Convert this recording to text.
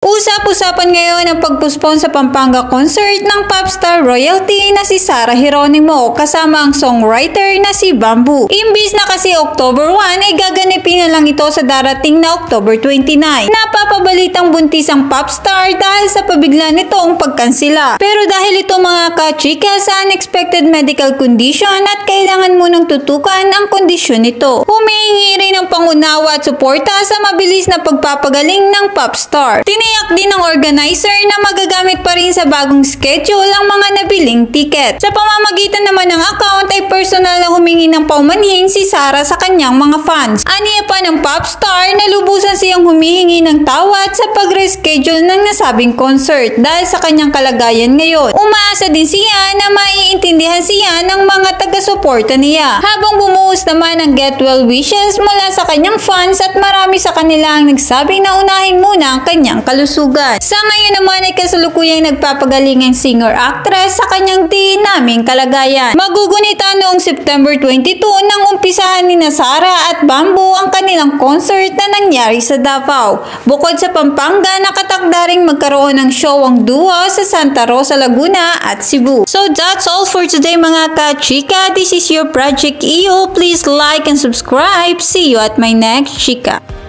Usap-usapan ngayon ang pagpuspon sa Pampanga concert ng popstar royalty na si Sarah Geronimo kasama ang songwriter na si Bamboo. Imbis na kasi October 1 ay gaganapin na lang ito sa darating na October 29. Napapabalitang buntis ang popstar dahil sa pabigla nitong pagkansela. Pero dahil ito mga ka-chika sa unexpected medical condition at kailangan munang tutukan ang kondisyon nito. Humihingi rin ng pangunawa at suporta sa mabilis na pagpapagaling ng popstar. Tiniyak din ng organizer na magagamit pa rin sa bagong schedule ang mga nabiling ticket. Sa pamamagitan naman ng account ay personal na humingi ng paumanhin si Sarah sa kanyang mga fans. Aniya pa ng popstar na lubusan siyang humihingi ng tawad sa pag-reschedule ng nasabing concert dahil sa kanyang kalagayan ngayon. Umaasa din siya na maiintindihan siya ng mga taga-suporta niya. Habang bumuhos naman ang get well wishes mula sa kanyang fans at marami sa kanila ang nagsabing na unahin muna ang kanyang kalusugan. Sa ngayon naman ay kasalukuyang nagpapagaling ang singer-actress sa kanyang di naming kalagayan. Magugunita noong September 22 nang umpisahan ni Sarah at Bamboo ang kanilang concert na nangyari sa Davao. Bukod sa Pampanga, nakatakda ring magkaroon ng show ang duo sa Santa Rosa, Laguna at Cebu. So that's all for today mga ka-chika. This is your Project EO. Please like and subscribe. See you at my next chika.